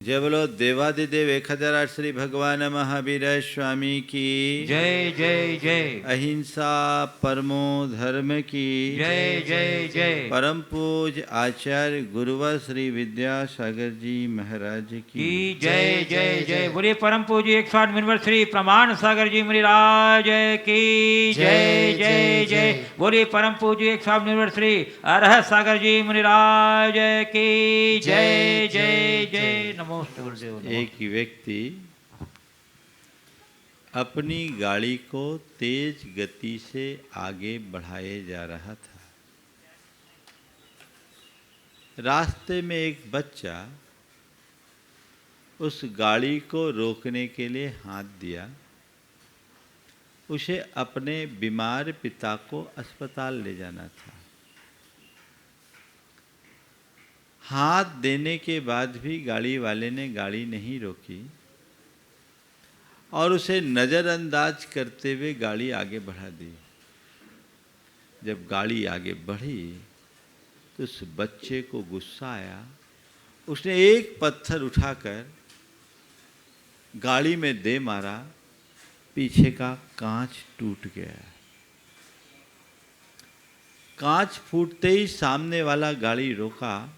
जय बोलो देवादिदेव 1008 श्री भगवान महावीर स्वामी की जय जय जय। अहिंसा परमो धर्म की जय जय जय। परम पूज आचार्य गुरुवर श्री विद्यासागर जी महाराज की जय जय जय। बोलिए परम पूज्य 108 मिनवर श्री प्रमाण सागर जी महाराज की जय जय जय। बोलिए परम पूज्य 108 मिनवर श्री अरहत सागर जी महाराज की जय जय जय। नमोस्तु गुरुदेव। एक व्यक्ति अपनी गाड़ी को तेज गति से आगे बढ़ाए जा रहा था। रास्ते में एक बच्चा उस गाड़ी को रोकने के लिए हाथ दिया। उसे अपने बीमार पिता को अस्पताल ले जाना था। हाथ देने के बाद भी गाड़ी वाले ने गाड़ी नहीं रोकी और उसे नज़रअंदाज करते हुए गाड़ी आगे बढ़ा दी। जब गाड़ी आगे बढ़ी तो उस बच्चे को गुस्सा आया। उसने एक पत्थर उठाकर गाड़ी में दे मारा। पीछे का कांच टूट गया। कांच फूटते ही सामने वाला गाड़ी रोका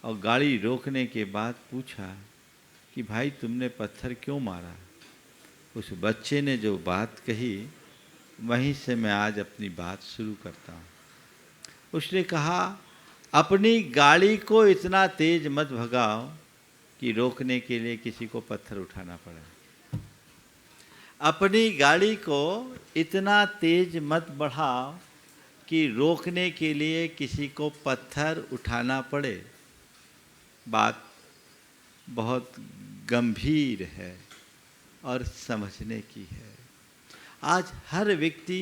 और गाड़ी रोकने के बाद पूछा कि भाई तुमने पत्थर क्यों मारा। उस बच्चे ने जो बात कही वहीं से मैं आज अपनी बात शुरू करता हूँ। उसने कहा अपनी गाड़ी को इतना तेज मत भगाओ कि रोकने के लिए किसी को पत्थर उठाना पड़े। अपनी गाड़ी को इतना तेज मत बढ़ाओ कि रोकने के लिए किसी को पत्थर उठाना पड़े। बात बहुत गंभीर है और समझने की है। आज हर व्यक्ति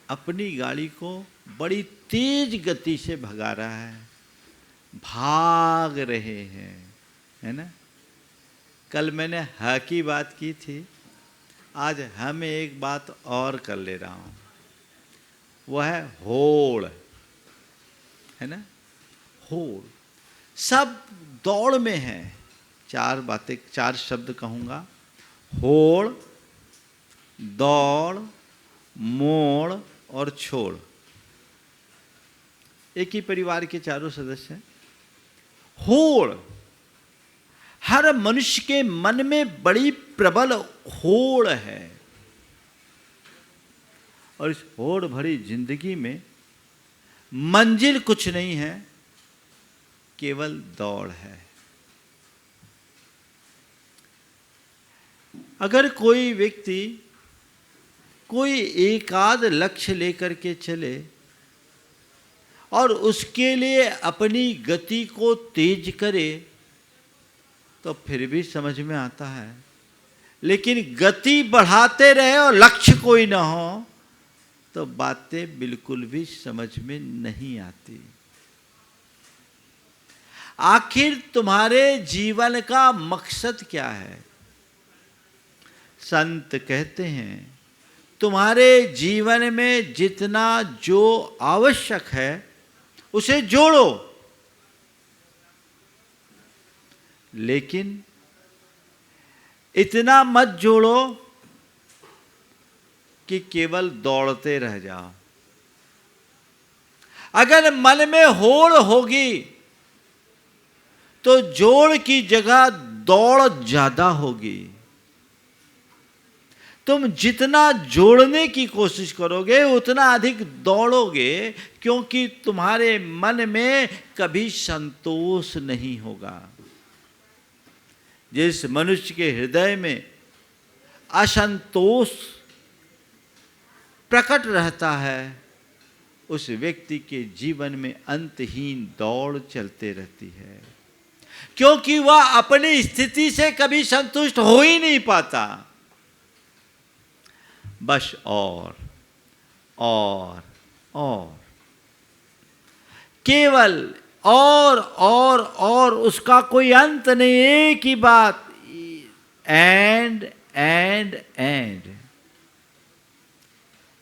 अपनी गाड़ी को बड़ी तेज गति से भगा रहा है, भाग रहे हैं, है ना। कल मैंने ह की बात की थी, आज हम एक बात और कर ले रहा हूँ। वह है होड़, है ना। होड़ सब दौड़ में है। चार शब्द कहूँगा। होड़, दौड़, मोड़ और छोड़। एक ही परिवार के चारों सदस्य हैं। होड़ हर मनुष्य के मन में बड़ी प्रबल होड़ है और इस होड़ भरी जिंदगी में मंजिल कुछ नहीं है, केवल दौड़ है। अगर कोई व्यक्ति कोई एकाध लक्ष्य लेकर के चले और उसके लिए अपनी गति को तेज करे तो फिर भी समझ में आता है। लेकिन गति बढ़ाते रहे और लक्ष्य कोई ना हो तो बातें बिल्कुल भी समझ में नहीं आती। आखिर तुम्हारे जीवन का मकसद क्या है। संत कहते हैं तुम्हारे जीवन में जितना जो आवश्यक है उसे जोड़ो, लेकिन इतना मत जोड़ो कि केवल दौड़ते रह जाओ। अगर मन में होड़ होगी तो जोड़ की जगह दौड़ ज्यादा होगी। तुम जितना जोड़ने की कोशिश करोगे उतना अधिक दौड़ोगे, क्योंकि तुम्हारे मन में कभी संतोष नहीं होगा। जिस मनुष्य के हृदय में असंतोष प्रकट रहता है उस व्यक्ति के जीवन में अंतहीन दौड़ चलते रहती है, क्योंकि वह अपनी स्थिति से कभी संतुष्ट हो ही नहीं पाता। बस और केवल और उसका कोई अंत नहीं। एक ही बात, एंड।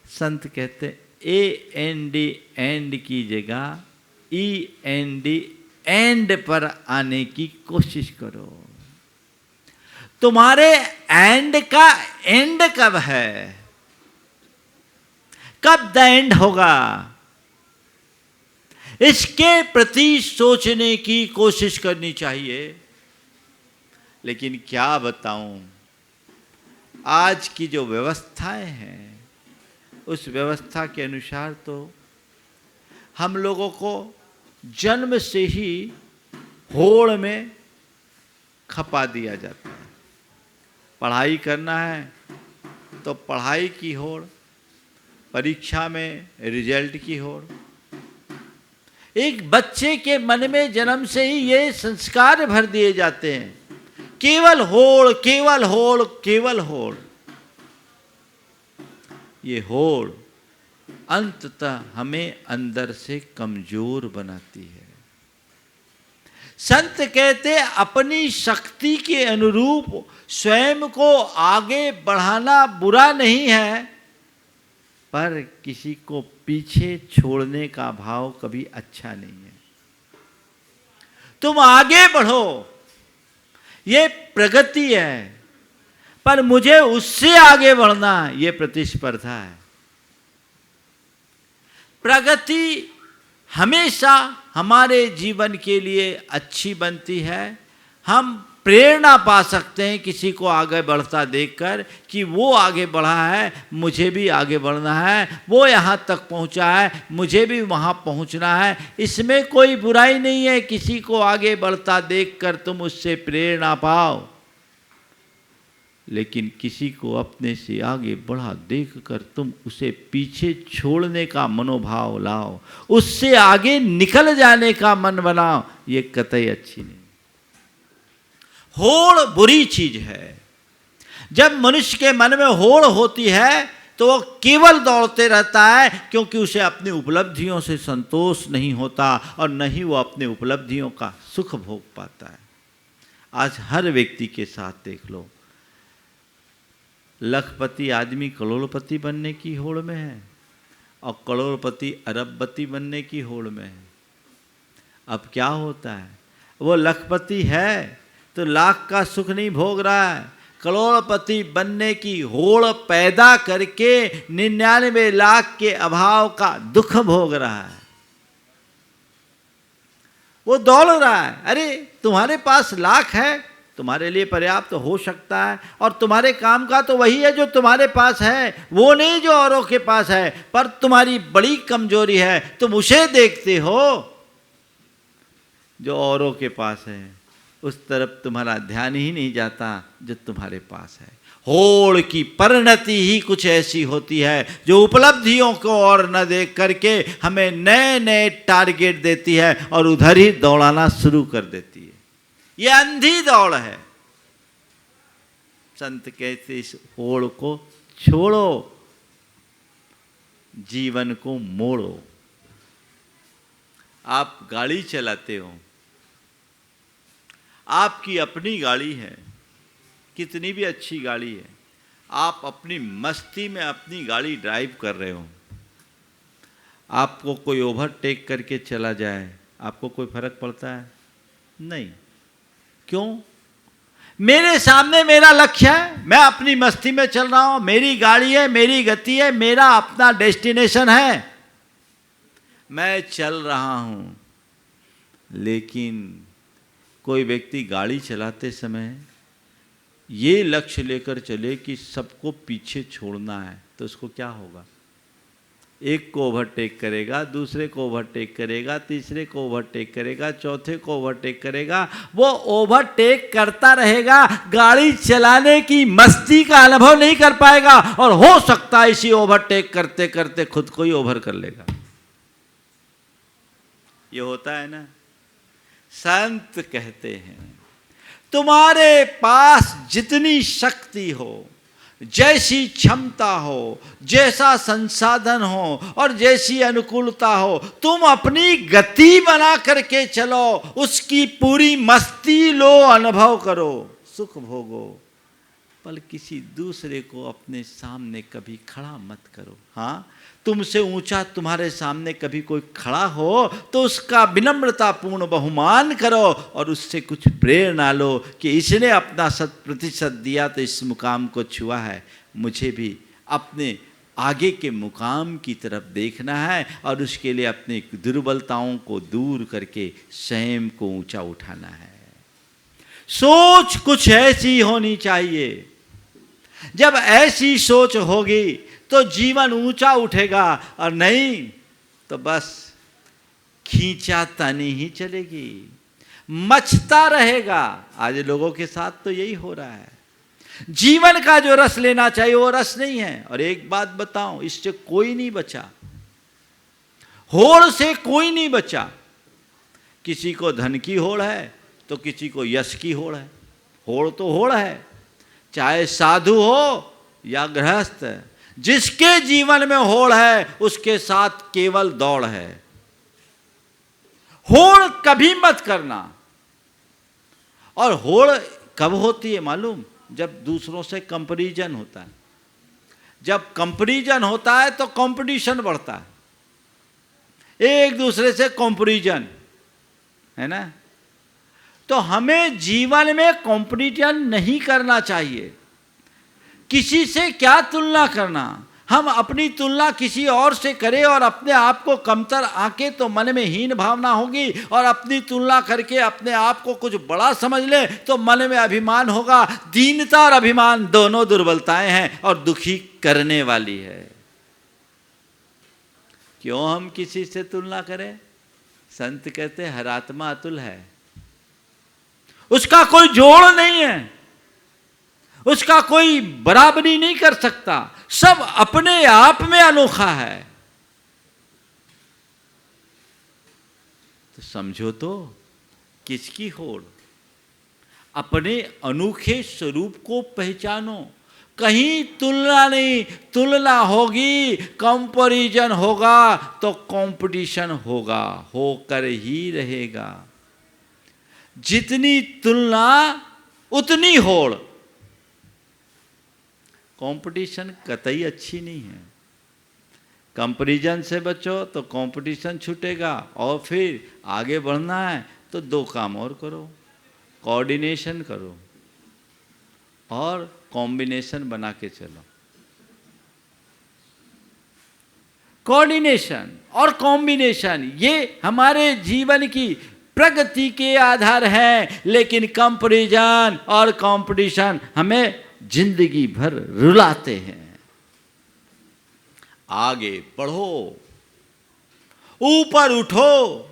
संत कहते AND एंड की जगह END एंड पर आने की कोशिश करो। तुम्हारे एंड का एंड कब है? कब द एंड होगा? इसके प्रति सोचने की कोशिश करनी चाहिए। लेकिन क्या बताऊं, आज की जो व्यवस्थाएं हैं उस व्यवस्था के अनुसार तो हम लोगों को जन्म से ही होड़ में खपा दिया जाता है। पढ़ाई करना है तो पढ़ाई की होड़, परीक्षा में रिजल्ट की होड़। एक बच्चे के मन में जन्म से ही ये संस्कार भर दिए जाते हैं, केवल होड़, केवल होड़, केवल होड़। ये होड़ अंततः हमें अंदर से कमजोर बनाती है। संत कहते अपनी शक्ति के अनुरूप स्वयं को आगे बढ़ाना बुरा नहीं है, पर किसी को पीछे छोड़ने का भाव कभी अच्छा नहीं है। तुम आगे बढ़ो, ये प्रगति है, पर मुझे उससे आगे बढ़ना, ये प्रतिस्पर्धा है। प्रगति हमेशा हमारे जीवन के लिए अच्छी बनती है। हम प्रेरणा पा सकते हैं किसी को आगे बढ़ता देखकर कि वो आगे बढ़ा है, मुझे भी आगे बढ़ना है, वो यहाँ तक पहुँचा है, मुझे भी वहाँ पहुँचना है। इसमें कोई बुराई नहीं है, किसी को आगे बढ़ता देखकर तुम उससे प्रेरणा पाओ। लेकिन किसी को अपने से आगे बढ़ा देखकर तुम उसे पीछे छोड़ने का मनोभाव लाओ, उससे आगे निकल जाने का मन बनाओ, ये कतई अच्छी नहीं। होड़ बुरी चीज है। जब मनुष्य के मन में होड़ होती है तो वो केवल दौड़ते रहता है, क्योंकि उसे अपनी उपलब्धियों से संतोष नहीं होता और न ही वो अपने उपलब्धियों का सुख भोग पाता है। आज हर व्यक्ति के साथ देख लो, लखपति आदमी करोड़पति बनने की होड़ में है और करोड़पति अरबपति बनने की होड़ में है। अब क्या होता है, वो लखपति है तो लाख का सुख नहीं भोग रहा है, करोड़पति बनने की होड़ पैदा करके 99 लाख के अभाव का दुख भोग रहा है। वो दौड़ रहा है, अरे तुम्हारे पास लाख है, तुम्हारे लिए पर्याप्त हो सकता है, और तुम्हारे काम का तो वही है जो तुम्हारे पास है, वो नहीं जो औरों के पास है। पर तुम्हारी बड़ी कमजोरी है, तुम उसे देखते हो जो औरों के पास है, उस तरफ तुम्हारा ध्यान ही नहीं जाता जो तुम्हारे पास है। होड़ की परिणति ही कुछ ऐसी होती है जो उपलब्धियों को और न देख करके हमें नए नए टारगेट देती है और उधर ही दौड़ाना शुरू कर देती है। ये अंधी दौड़ है। संत कहते इस होड़ को छोड़ो, जीवन को मोड़ो। आप गाड़ी चलाते हो, आपकी अपनी गाड़ी है, कितनी भी अच्छी गाड़ी है, आप अपनी मस्ती में अपनी गाड़ी ड्राइव कर रहे हो, आपको कोई ओवरटेक करके चला जाए, आपको कोई फर्क पड़ता है? नहीं। क्यों? मेरे सामने मेरा लक्ष्य है, मैं अपनी मस्ती में चल रहा हूं, मेरी गाड़ी है, मेरी गति है, मेरा अपना डेस्टिनेशन है, मैं चल रहा हूं। लेकिन कोई व्यक्ति गाड़ी चलाते समय ये लक्ष्य लेकर चले कि सबको पीछे छोड़ना है, तो उसको क्या होगा? एक को ओवरटेक करेगा, दूसरे को ओवरटेक करेगा, तीसरे को ओवरटेक करेगा, चौथे को ओवरटेक करेगा। वो ओवरटेक करता रहेगा, गाड़ी चलाने की मस्ती का अनुभव नहीं कर पाएगा और हो सकता है इसी ओवरटेक करते करते खुद को ही ओवर कर लेगा। ये होता है ना। संत कहते हैं तुम्हारे पास जितनी शक्ति हो, जैसी क्षमता हो, जैसा संसाधन हो और जैसी अनुकूलता हो, तुम अपनी गति बना करके चलो, उसकी पूरी मस्ती लो, अनुभव करो, सुख भोगो, पर किसी दूसरे को अपने सामने कभी खड़ा मत करो। हाँ, तुमसे ऊंचा तुम्हारे सामने कभी कोई खड़ा हो तो उसका विनम्रतापूर्ण बहुमान करो और उससे कुछ प्रेरणा लो कि इसने अपना 100% दिया तो इस मुकाम को छुआ है, मुझे भी अपने आगे के मुकाम की तरफ देखना है और उसके लिए अपनी दुर्बलताओं को दूर करके स्वयं को ऊंचा उठाना है। सोच कुछ ऐसी होनी चाहिए, जब ऐसी सोच होगी तो जीवन ऊंचा उठेगा और नहीं तो बस खींचातानी ही चलेगी, मचता रहेगा। आज लोगों के साथ तो यही हो रहा है, जीवन का जो रस लेना चाहिए वो रस नहीं है। और एक बात बताऊं, इससे कोई नहीं बचा, होड़ से कोई नहीं बचा। किसी को धन की होड़ है तो किसी को यश की होड़ है। होड़ तो होड़ है, चाहे साधु हो या गृहस्थ, जिसके जीवन में होड़ है उसके साथ केवल दौड़ है। होड़ कभी मत करना। और होड़ कब होती है मालूम? जब दूसरों से कंपैरिजन होता है। जब कंपैरिजन होता है तो कंपटीशन बढ़ता है, एक दूसरे से कंपैरिजन, है ना। तो हमें जीवन में कंपटीशन नहीं करना चाहिए। किसी से क्या तुलना करना? हम अपनी तुलना किसी और से करें और अपने आप को कमतर आंके तो मन में हीन भावना होगी, और अपनी तुलना करके अपने आप को कुछ बड़ा समझ ले तो मन में अभिमान होगा। दीनता और अभिमान दोनों दुर्बलताएं हैं और दुखी करने वाली है। क्यों हम किसी से तुलना करें? संत कहते हैं हर आत्मा अतुल है, उसका कोई जोड़ नहीं है, उसका कोई बराबरी नहीं कर सकता, सब अपने आप में अनोखा है। तो समझो तो किसकी होड़? अपने अनोखे स्वरूप को पहचानो। कहीं तुलना नहीं, तुलना होगी, कंपैरिजन होगा तो कंपटीशन होगा, होकर ही रहेगा। जितनी तुलना उतनी होड़। कंपटीशन कतई अच्छी नहीं है। कंपैरिजन से बचो तो कंपटीशन छूटेगा, और फिर आगे बढ़ना है तो दो काम और करो, कोऑर्डिनेशन करो और कॉम्बिनेशन बना के चलो। कोऑर्डिनेशन और कॉम्बिनेशन ये हमारे जीवन की प्रगति के आधार है, लेकिन कंपैरिजन और कंपटीशन हमें जिंदगी भर रुलाते हैं। आगे बढ़ो, ऊपर उठो,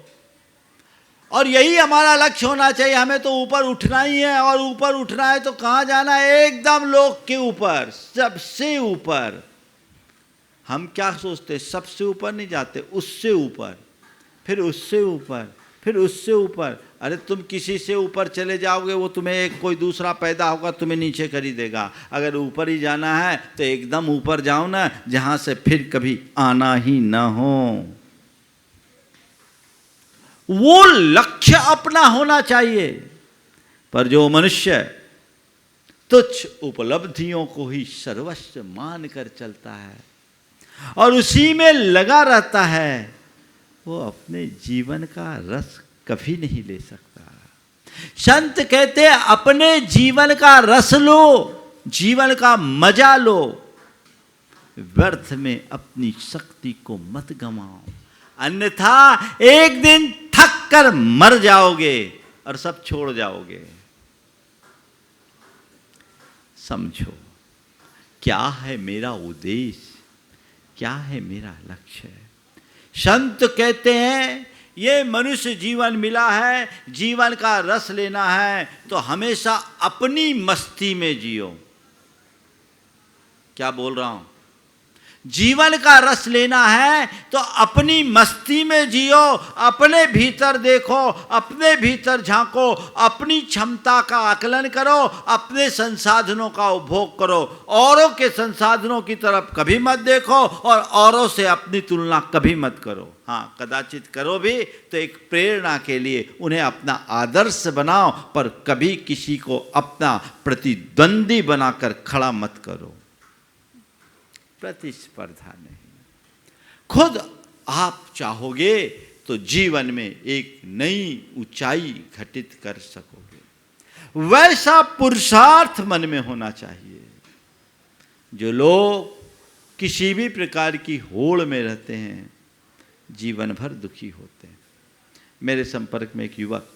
और यही हमारा लक्ष्य होना चाहिए। हमें तो ऊपर उठना ही है, और ऊपर उठना है तो कहां जाना है? एकदम लोक के ऊपर, सबसे ऊपर। हम क्या सोचते? सबसे ऊपर नहीं जाते, उससे ऊपर, फिर उससे ऊपर, फिर उससे ऊपर। अरे तुम किसी से ऊपर चले जाओगे, वो तुम्हें एक कोई दूसरा पैदा होगा तुम्हें नीचे कर ही देगा। अगर ऊपर ही जाना है तो एकदम ऊपर जाओ ना, जहां से फिर कभी आना ही ना हो। वो लक्ष्य अपना होना चाहिए। पर जो मनुष्य तुच्छ उपलब्धियों को ही सर्वस्व मान कर चलता है और उसी में लगा रहता है, वो अपने जीवन का रस कभी नहीं ले सकता। संत कहते हैं अपने जीवन का रस लो, जीवन का मजा लो, व्यर्थ में अपनी शक्ति को मत गंवाओ, अन्यथा एक दिन थक कर मर जाओगे और सब छोड़ जाओगे। समझो क्या है मेरा उद्देश्य, क्या है मेरा लक्ष्य। संत कहते हैं ये मनुष्य जीवन मिला है, जीवन का रस लेना है तो हमेशा अपनी मस्ती में जियो। क्या बोल रहा हूं? जीवन का रस लेना है तो अपनी मस्ती में जियो, अपने भीतर देखो, अपने भीतर झांको, अपनी क्षमता का आकलन करो, अपने संसाधनों का उपभोग करो, औरों के संसाधनों की तरफ कभी मत देखो और औरों से अपनी तुलना कभी मत करो। हाँ, कदाचित करो भी तो एक प्रेरणा के लिए उन्हें अपना आदर्श बनाओ, पर कभी किसी को अपना प्रतिद्वंदी बनाकर खड़ा मत करो। प्रतिस्पर्धा नहीं। खुद आप चाहोगे तो जीवन में एक नई ऊंचाई घटित कर सकोगे। वैसा पुरुषार्थ मन में होना चाहिए। जो लोग किसी भी प्रकार की होड़ में रहते हैं जीवन भर दुखी होते हैं। मेरे संपर्क में एक युवक,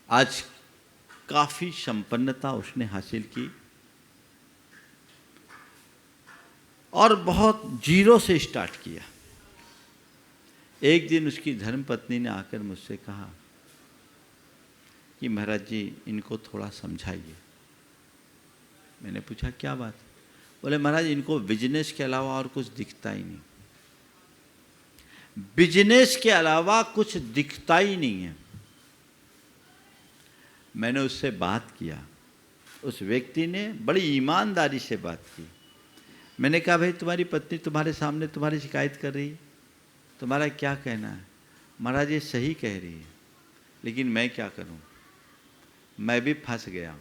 आज काफी संपन्नता उसने हासिल की और बहुत जीरो से स्टार्ट किया। एक दिन उसकी धर्मपत्नी ने आकर मुझसे कहा कि महाराज जी इनको थोड़ा समझाइए। मैंने पूछा क्या बात? बोले महाराज इनको बिजनेस के अलावा और कुछ दिखता ही नहीं, बिजनेस के अलावा कुछ दिखता ही नहीं है। मैंने उससे बात किया, उस व्यक्ति ने बड़ी ईमानदारी से बात की। मैंने कहा भाई तुम्हारी पत्नी तुम्हारे सामने तुम्हारी शिकायत कर रही है, तुम्हारा क्या कहना है? महाराज ये सही कह रही है, लेकिन मैं क्या करूं, मैं भी फंस गया।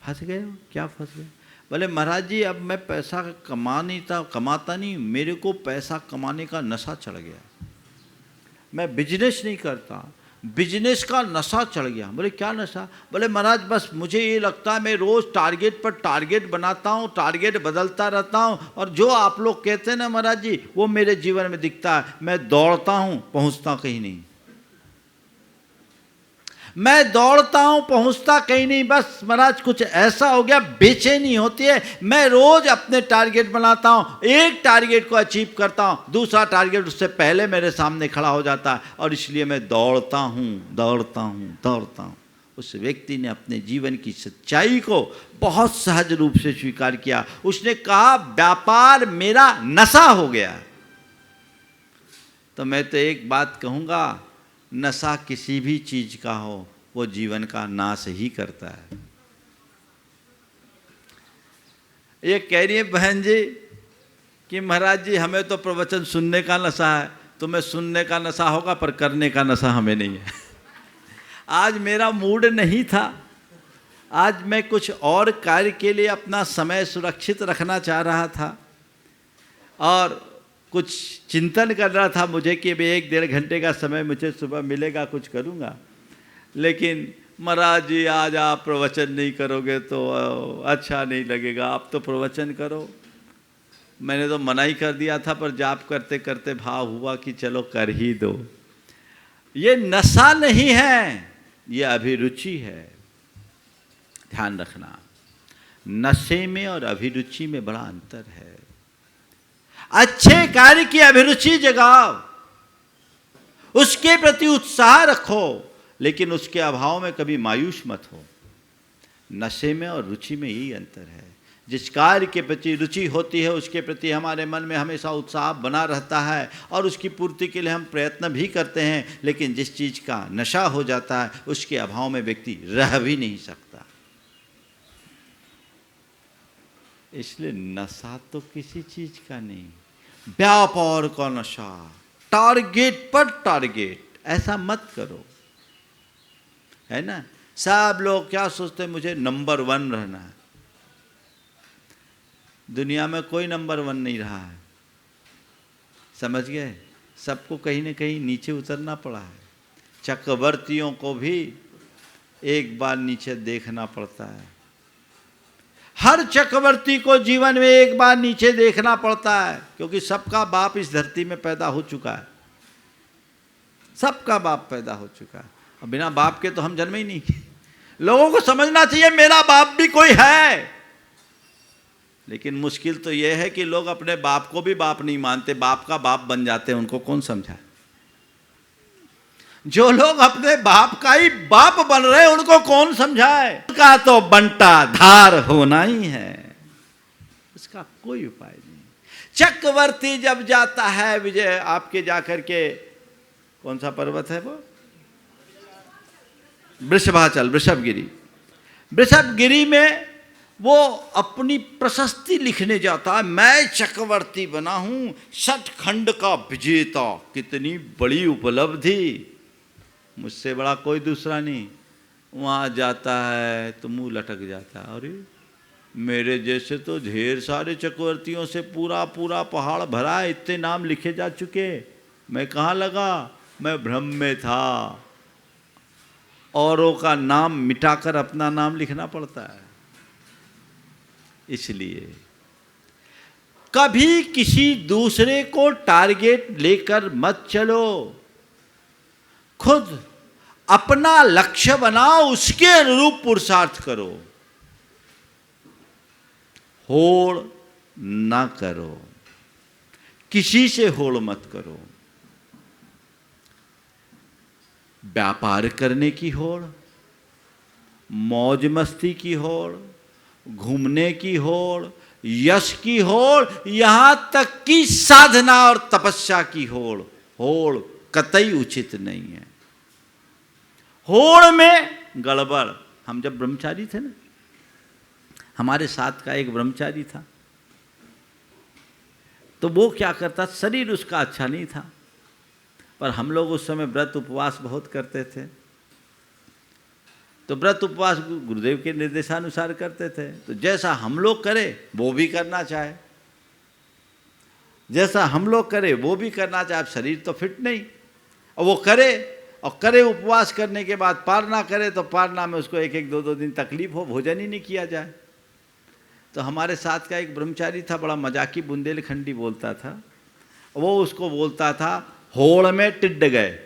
फंस गए हो? क्या फंस गए? बोले महाराज जी अब मैं पैसा कमाता नहीं, मेरे को पैसा कमाने का नशा चढ़ गया, मैं बिजनेस नहीं करता, बिजनेस का नशा चढ़ गया। बोले क्या नशा? बोले महाराज बस मुझे ये लगता है मैं रोज़ टारगेट पर टारगेट बनाता हूँ, टारगेट बदलता रहता हूँ और जो आप लोग कहते हैं ना महाराज जी वो मेरे जीवन में दिखता है। मैं दौड़ता हूँ पहुँचता कहीं नहीं, मैं दौड़ता हूं पहुंचता कहीं नहीं। बस महाराज कुछ ऐसा हो गया, बेचैनी होती है। मैं रोज अपने टारगेट बनाता हूं, एक टारगेट को अचीव करता हूं, दूसरा टारगेट उससे पहले मेरे सामने खड़ा हो जाता है और इसलिए मैं दौड़ता हूं। उस व्यक्ति ने अपने जीवन की सच्चाई को बहुत सहज रूप से स्वीकार किया। उसने कहा व्यापार मेरा नशा हो गया। तो मैं तो एक बात कहूंगा, नशा किसी भी चीज का हो वो जीवन का नाश ही करता है। ये कह रही है बहन जी कि महाराज जी हमें तो प्रवचन सुनने का नशा है, तुम्हें सुनने का नशा होगा पर करने का नशा हमें नहीं है। आज मेरा मूड नहीं था, आज मैं कुछ और कार्य के लिए अपना समय सुरक्षित रखना चाह रहा था और कुछ चिंतन कर रहा था मुझे कि भाई 1-1.5 घंटे का समय मुझे सुबह मिलेगा, कुछ करूँगा। लेकिन महाराज जी आज आप प्रवचन नहीं करोगे तो अच्छा नहीं लगेगा, आप तो प्रवचन करो। मैंने तो मना ही कर दिया था, पर जाप करते करते भाव हुआ कि चलो कर ही दो। ये नशा नहीं है, ये अभिरुचि है। ध्यान रखना, नशे में और अभिरुचि में बड़ा अंतर है। अच्छे कार्य की अभिरुचि जगाओ, उसके प्रति उत्साह रखो, लेकिन उसके अभाव में कभी मायूस मत हो। नशे में और रुचि में यही अंतर है। जिस कार्य के प्रति रुचि होती है उसके प्रति हमारे मन में हमेशा उत्साह बना रहता है और उसकी पूर्ति के लिए हम प्रयत्न भी करते हैं, लेकिन जिस चीज़ का नशा हो जाता है उसके अभाव में व्यक्ति रह भी नहीं सकता। इसलिए नशा तो किसी चीज का नहीं, व्यापार का नशा, टारगेट पर टारगेट, ऐसा मत करो, है ना। सब लोग क्या सोचते हैं, मुझे नंबर 1 रहना है। दुनिया में कोई नंबर 1 नहीं रहा है, समझ गए। सबको कहीं न कहीं नीचे उतरना पड़ा है। चक्रवर्तियों को भी एक बार नीचे देखना पड़ता है। हर चक्रवर्ती को जीवन में एक बार नीचे देखना पड़ता है, क्योंकि सबका बाप इस धरती में पैदा हो चुका है। सबका बाप पैदा हो चुका है, और बिना बाप के तो हम जन्मे ही नहीं। लोगों को समझना चाहिए मेरा बाप भी कोई है, लेकिन मुश्किल तो यह है कि लोग अपने बाप को भी बाप नहीं मानते, बाप का बाप बन जाते हैं। उनको कौन समझाए? जो लोग अपने बाप का ही बाप बन रहे हैं उनको कौन समझाए? उसका तो बंटा धार होना ही है, उसका कोई उपाय नहीं। चक्रवर्ती जब जाता है विजय आपके जाकर के, कौन सा पर्वत है वो, वृषभाचल, वृषभगिरी, वृषभगिरी में वो अपनी प्रशस्ति लिखने जाता है। मैं चक्रवर्ती बना हूं, 60 खंड का विजेता, कितनी बड़ी उपलब्धि, मुझसे बड़ा कोई दूसरा नहीं। वहाँ जाता है तो मुंह लटक जाता है, अरे मेरे जैसे तो ढेर सारे चक्रवर्तियों से पूरा पूरा पहाड़ भरा है, इतने नाम लिखे जा चुके, मैं कहाँ लगा, मैं भ्रम में था। औरों का नाम मिटाकर अपना नाम लिखना पड़ता है। इसलिए कभी किसी दूसरे को टारगेट लेकर मत चलो, खुद अपना लक्ष्य बनाओ, उसके अनुरूप पुरुषार्थ करो, होड़ ना करो, किसी से होड़ मत करो। व्यापार करने की होड़, मौज मस्ती की होड़, घूमने की होड़, यश की होड़, यहां तक कि साधना और तपस्या की होड़, होड़ कतई उचित नहीं है। होड़ में गड़बड़। हम जब ब्रह्मचारी थे ना, हमारे साथ का एक ब्रह्मचारी था, तो वो क्या करता, शरीर उसका अच्छा नहीं था, पर हम लोग उस समय व्रत उपवास बहुत करते थे, तो व्रत उपवास गुरुदेव के निर्देशानुसार करते थे। तो जैसा हम लोग करे वो भी करना चाहे, जैसा हम लोग करे वो भी करना चाहे। शरीर तो फिट नहीं, और वो करे, और करे उपवास करने के बाद पारना करे, तो पारना में उसको एक एक दो दो दिन तकलीफ हो, भोजन ही नहीं किया जाए। तो हमारे साथ का एक ब्रह्मचारी था, बड़ा मजाकी बुंदेलखंडी बोलता था, वो उसको बोलता था होड़ में टिड्ड गए।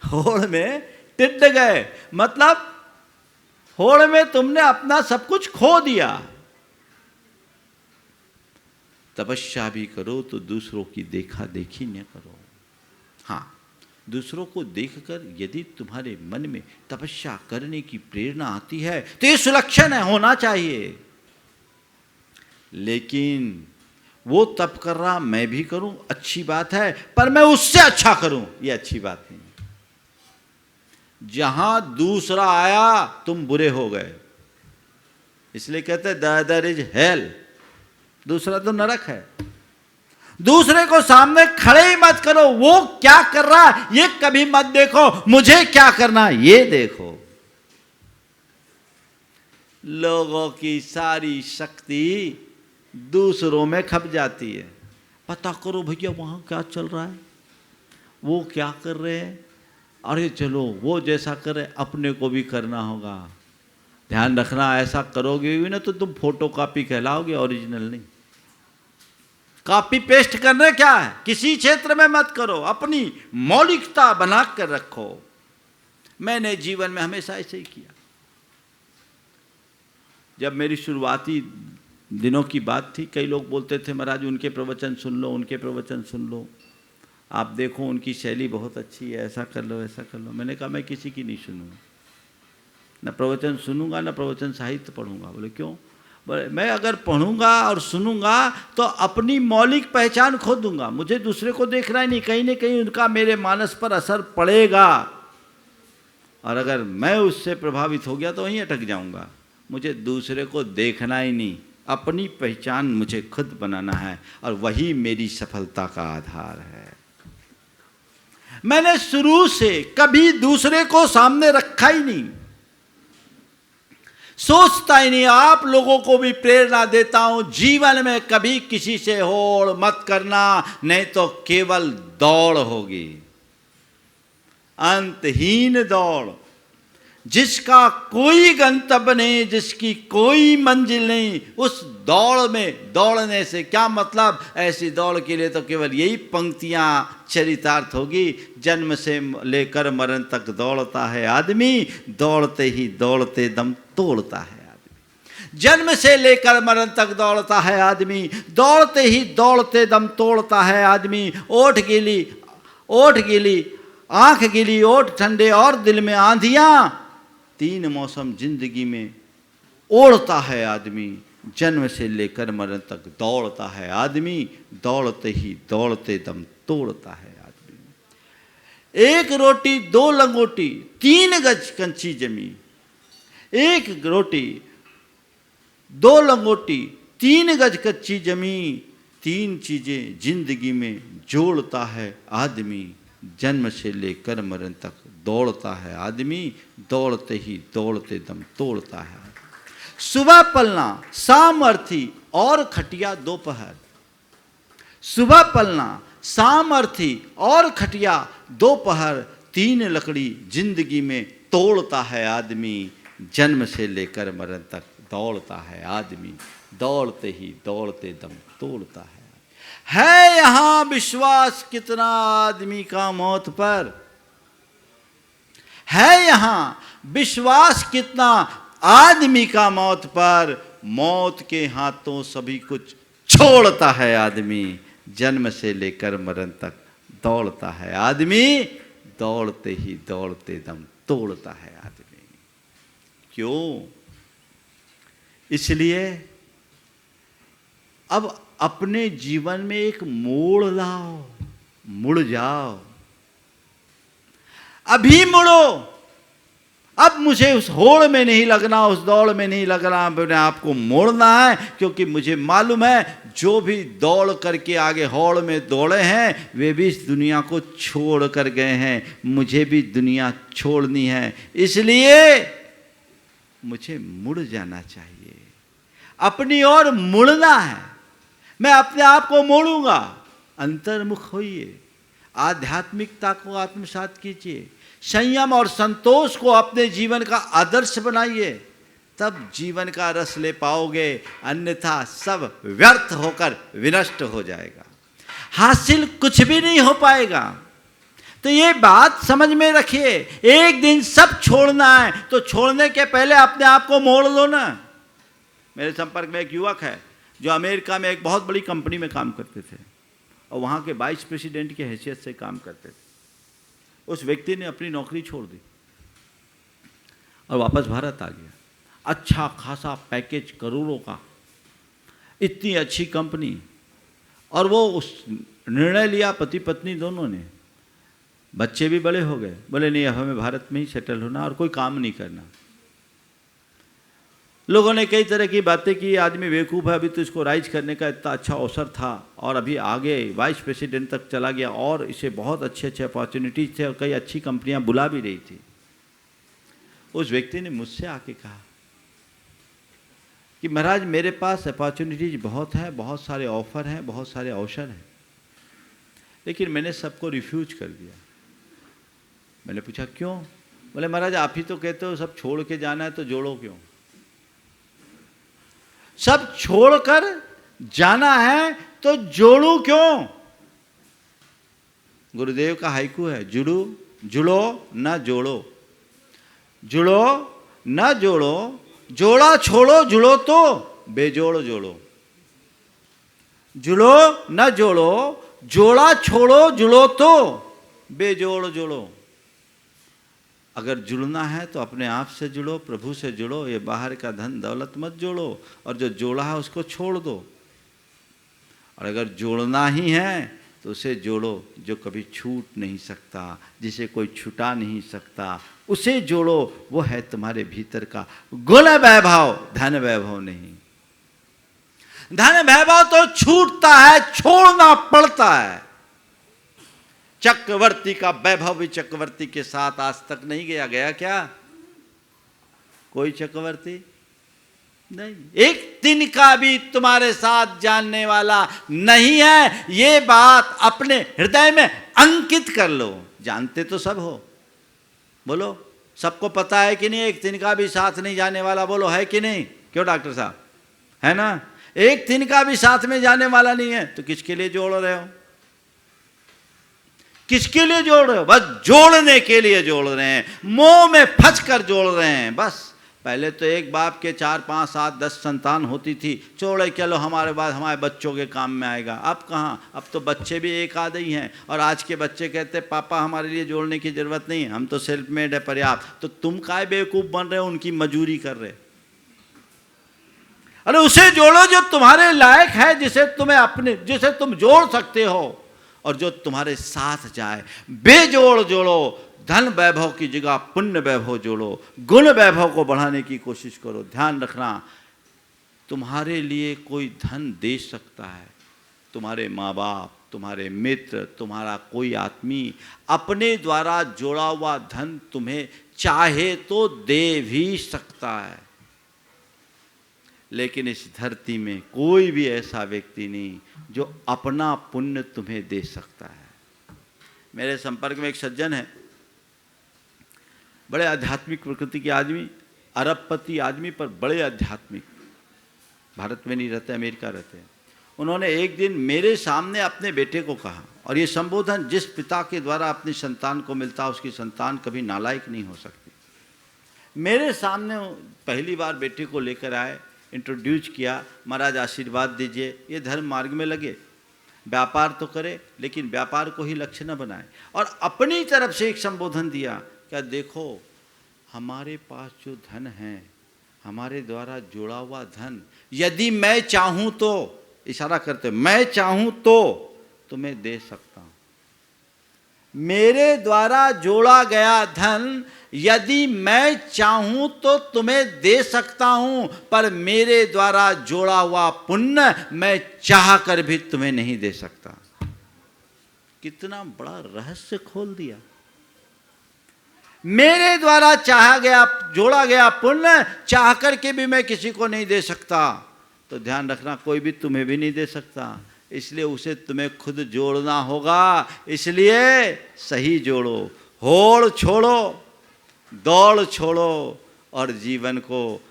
होड़ में टिड्ड गए मतलब होड़ में तुमने अपना सब कुछ खो दिया। तपस्या भी करो तो दूसरों की देखा देखी न करो। हाँ, दूसरों को देखकर यदि तुम्हारे मन में तपस्या करने की प्रेरणा आती है तो ये सुलक्षण है, होना चाहिए। लेकिन वो तप कर रहा, मैं भी करूं, अच्छी बात है, पर मैं उससे अच्छा करूं, ये अच्छी बात नहीं। जहां दूसरा आया तुम बुरे हो गए, इसलिए कहते हैं द अदर इज हेल, दूसरा तो नरक है। दूसरे को सामने खड़े ही मत करो, वो क्या कर रहा है ये कभी मत देखो, मुझे क्या करना ये देखो। लोगों की सारी शक्ति दूसरों में खप जाती है। पता करो भैया वहां क्या चल रहा है, वो क्या कर रहे हैं, अरे चलो वो जैसा करे अपने को भी करना होगा। ध्यान रखना, ऐसा करोगे भी ना तो तुम फोटो कॉपी कहलाओगे, ओरिजिनल नहीं। कॉपी पेस्ट करना क्या है, किसी क्षेत्र में मत करो, अपनी मौलिकता बना कर रखो। मैंने जीवन में हमेशा ऐसे ही किया। जब मेरी शुरुआती दिनों की बात थी, कई लोग बोलते थे महाराज उनके प्रवचन सुन लो, उनके प्रवचन सुन लो, आप देखो उनकी शैली बहुत अच्छी है, ऐसा कर लो ऐसा कर लो। मैंने कहा मैं किसी की नहीं सुनूंगा, न प्रवचन सुनूंगा न प्रवचन साहित्य पढ़ूंगा। बोले क्यों? बोले मैं अगर पढ़ूंगा और सुनूंगा तो अपनी मौलिक पहचान खो दूंगा, मुझे दूसरे को देखना ही नहीं, कहीं ना कहीं उनका मेरे मानस पर असर पड़ेगा, और अगर मैं उससे प्रभावित हो गया तो वहीं अटक जाऊंगा। मुझे दूसरे को देखना ही नहीं, अपनी पहचान मुझे खुद बनाना है, और वही मेरी सफलता का आधार है। मैंने शुरू से कभी दूसरे को सामने रखा ही नहीं, सोचता ही नहीं। आप लोगों को भी प्रेरणा देता हूं, जीवन में कभी किसी से होड़ मत करना, नहीं तो केवल दौड़ होगी, अंतहीन दौड़, जिसका कोई गंतव्य नहीं, जिसकी कोई मंजिल नहीं। उस दौड़ में दौड़ने से क्या मतलब? ऐसी दौड़ के लिए तो केवल यही पंक्तियां चरितार्थ होगी, जन्म से लेकर मरण तक दौड़ता है आदमी, दौड़ते ही दौड़ते दम तोड़ता है आदमी। जन्म से लेकर मरण तक दौड़ता है आदमी, दौड़ते ही दौड़ते दम तोड़ता है आदमी। ओठ गीली आंख गीली, ओठ ठंडे और दिल में आंधियां, तीन मौसम जिंदगी में ओढ़ता है आदमी। जन्म से लेकर मरण तक दौड़ता है आदमी, दौड़ते ही दौड़ते दम तोड़ता है आदमी। एक रोटी दो लंगोटी, 3 गज कंची जमी। एक रोटी दो लंगोटी, 3 गज कच्ची जमी, 3 चीजें जिंदगी में जोड़ता है आदमी। जन्म से लेकर मरण तक दौड़ता है आदमी, दौड़ते ही दौड़ते दम तोड़ता है। सुबह पलना शाम अर्थी और खटिया दोपहर, सुबह पलना शाम अर्थी और खटिया दोपहर, तीन लकड़ी जिंदगी में तोड़ता है आदमी, जन्म से लेकर मरण तक दौड़ता है आदमी, दौड़ते ही दौड़ते दम तोड़ता है यहाँ विश्वास कितना आदमी का मौत पर, है यहाँ विश्वास कितना आदमी का मौत पर, मौत के हाथों सभी कुछ छोड़ता है आदमी, जन्म से लेकर मरण तक दौड़ता है आदमी, दौड़ते ही दौड़ते दम तोड़ता है आदमी। क्यों? इसलिए अब अपने जीवन में एक मोड़ लाओ, मुड़ जाओ, अभी मुड़ो। अब मुझे उस होड़ में नहीं लगना, उस दौड़ में नहीं लगना, अपने आपको मोड़ना है, क्योंकि मुझे मालूम है जो भी दौड़ करके आगे होड़ में दौड़े हैं वे भी इस दुनिया को छोड़ कर गए हैं, मुझे भी दुनिया छोड़नी है, इसलिए मुझे मुड़ जाना चाहिए, अपनी ओर मुड़ना है। मैं अपने आप को मोड़ूंगा, अंतर्मुख होइए, आध्यात्मिकता को आत्मसात कीजिए, संयम और संतोष को अपने जीवन का आदर्श बनाइए, तब जीवन का रस ले पाओगे, अन्यथा सब व्यर्थ होकर विनष्ट हो जाएगा, हासिल कुछ भी नहीं हो पाएगा। तो ये बात समझ में रखिए, एक दिन सब छोड़ना है तो छोड़ने के पहले अपने आप को मोड़ लो ना। मेरे संपर्क में एक युवक है जो अमेरिका में एक बहुत बड़ी कंपनी में काम करते थे और वहाँ के वाइस प्रेसिडेंट की हैसियत से काम करते थे। उस व्यक्ति ने अपनी नौकरी छोड़ दी और वापस भारत आ गया। अच्छा खासा पैकेज, करोड़ों का, इतनी अच्छी कंपनी, और वो उस निर्णय लिया पति पत्नी दोनों ने, बच्चे भी बड़े हो गए, बोले नहीं अब हमें भारत में ही सेटल होना और कोई काम नहीं करना। लोगों ने कई तरह की बातें की, आदमी बेवकूफ़ है, अभी तो इसको राइज करने का इतना अच्छा अवसर था और अभी आगे वाइस प्रेसिडेंट तक चला गया और इसे बहुत अच्छे अच्छे अपॉर्चुनिटीज थे और कई अच्छी कंपनियां बुला भी रही थी। उस व्यक्ति ने मुझसे आके कहा कि महाराज मेरे पास अपॉर्चुनिटीज बहुत हैं, बहुत सारे ऑफर हैं, बहुत सारे अवसर हैं, लेकिन मैंने सबको रिफ्यूज कर दिया। मैंने पूछा क्यों? बोले महाराज आप ही तो कहते हो सब छोड़ के जाना है, तो जोड़ो क्यों? सब छोड़कर जाना है तो जोड़ू क्यों? गुरुदेव का हाइकू है, जुड़ो ना जोड़ो, जुड़ो ना जोड़ो, जोड़ा छोड़ो, जुड़ो तो बेजोड़ जोड़ो, जुड़ो ना जोड़ो, जोड़ा छोड़ो, जुड़ो तो बेजोड़ जोड़ो। अगर जुड़ना है तो अपने आप से जुड़ो, प्रभु से जुड़ो, ये बाहर का धन दौलत मत जोड़ो, और जो जोड़ा है उसको छोड़ दो। और अगर जोड़ना ही है तो उसे जोड़ो जो कभी छूट नहीं सकता, जिसे कोई छुटा नहीं सकता, उसे जोड़ो। वो है तुम्हारे भीतर का गुण वैभव, धन वैभव नहीं। धन वैभव तो छूटता है, छोड़ना पड़ता है। चक्रवर्ती का वैभव भी चक्रवर्ती के साथ आज तक नहीं गया, गया क्या कोई चक्रवर्ती? नहीं। एक दिन का भी तुम्हारे साथ जानने वाला नहीं है, ये बात अपने हृदय में अंकित कर लो। जानते तो सब हो, बोलो सबको पता है कि नहीं? एक दिन का भी साथ नहीं जाने वाला, बोलो है कि नहीं? क्यों डॉक्टर साहब, है ना? एक दिन का भी साथ में जाने वाला नहीं है तो किसके लिए जोड़ रहे हो? किसके लिए जोड़ रहे हो? बस जोड़ने के लिए जोड़ रहे हैं, मोह में फंस कर जोड़ रहे हैं बस। पहले तो एक बाप के 4, 5, 7, 10 संतान होती थी, छोड़े चलो हमारे बाद हमारे बच्चों के काम में आएगा। अब कहाँ, अब तो बच्चे भी एक आधे ही हैं, और आज के बच्चे कहते हैं पापा हमारे लिए जोड़ने की ज़रूरत नहीं है, हम तो सेल्फ मेड है, पर्याप्त। तो तुम काय बेवकूफ़ बन रहे हो, उनकी मजूरी कर रहे। अरे उसे जोड़ो जो तुम्हारे लायक है, जिसे तुम जोड़ सकते हो और जो तुम्हारे साथ जाए। बेजोड़ जोड़ो, धन वैभव की जगह पुण्य वैभव जोड़ो, गुण वैभव को बढ़ाने की कोशिश करो। ध्यान रखना, तुम्हारे लिए कोई धन दे सकता है, तुम्हारे माँ बाप, तुम्हारे मित्र, तुम्हारा कोई आदमी अपने द्वारा जोड़ा हुआ धन तुम्हें चाहे तो दे भी सकता है, लेकिन इस धरती में कोई भी ऐसा व्यक्ति नहीं जो अपना पुण्य तुम्हें दे सकता है। मेरे संपर्क में एक सज्जन है, बड़े आध्यात्मिक प्रकृति के आदमी, अरबपति आदमी, पर बड़े आध्यात्मिक, भारत में नहीं रहते, अमेरिका रहते हैं। उन्होंने एक दिन मेरे सामने अपने बेटे को कहा, और ये संबोधन जिस पिता के द्वारा अपनी संतान को मिलता है उसकी संतान कभी नालायक नहीं हो सकती। मेरे सामने पहली बार बेटे को लेकर आए, इंट्रोड्यूस किया, महाराज आशीर्वाद दीजिए, ये धर्म मार्ग में लगे, व्यापार तो करे लेकिन व्यापार को ही लक्ष्य न बनाए, और अपनी तरफ से एक संबोधन दिया, क्या देखो हमारे पास जो धन है, हमारे द्वारा जोड़ा हुआ धन, यदि मैं चाहूं तो, इशारा करते, मैं चाहूं तो तुम्हें दे सकता हूं। मेरे द्वारा जोड़ा गया धन यदि मैं चाहूं तो तुम्हें दे सकता हूं, पर मेरे द्वारा जोड़ा हुआ पुण्य मैं चाह कर भी तुम्हें नहीं दे सकता। कितना बड़ा रहस्य खोल दिया। मेरे द्वारा चाहा गया, जोड़ा गया पुण्य चाह कर के भी मैं किसी को नहीं दे सकता, तो ध्यान रखना कोई भी तुम्हें भी नहीं दे सकता, इसलिए उसे तुम्हें खुद जोड़ना होगा। इसलिए सही जोड़ो, होड़ छोड़ो, दौड़ छोड़ो, और जीवन को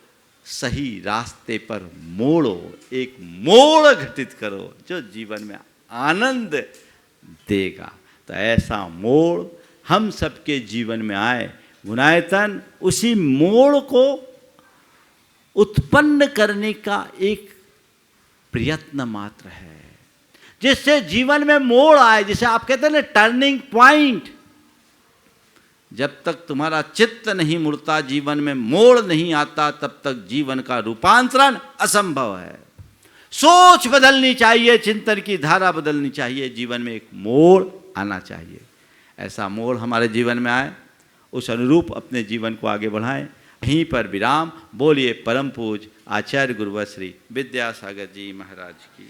सही रास्ते पर मोड़ो, एक मोड़ घटित करो जो जीवन में आनंद देगा। तो ऐसा मोड़ हम सबके जीवन में आए। गुणायतन उसी मोड़ को उत्पन्न करने का एक प्रयत्न मात्र है, जिससे जीवन में मोड़ आए, जिसे आप कहते हैं ना टर्निंग पॉइंट। जब तक तुम्हारा चित्त नहीं मुड़ता, जीवन में मोड़ नहीं आता, तब तक जीवन का रूपांतरण असंभव है। सोच बदलनी चाहिए, चिंतन की धारा बदलनी चाहिए, जीवन में एक मोड़ आना चाहिए। ऐसा मोड़ हमारे जीवन में आए, उस अनुरूप अपने जीवन को आगे बढ़ाएं। यहीं पर विराम। बोलिए परम पूज आचार्य गुरुवर श्री विद्यासागर जी महाराज की।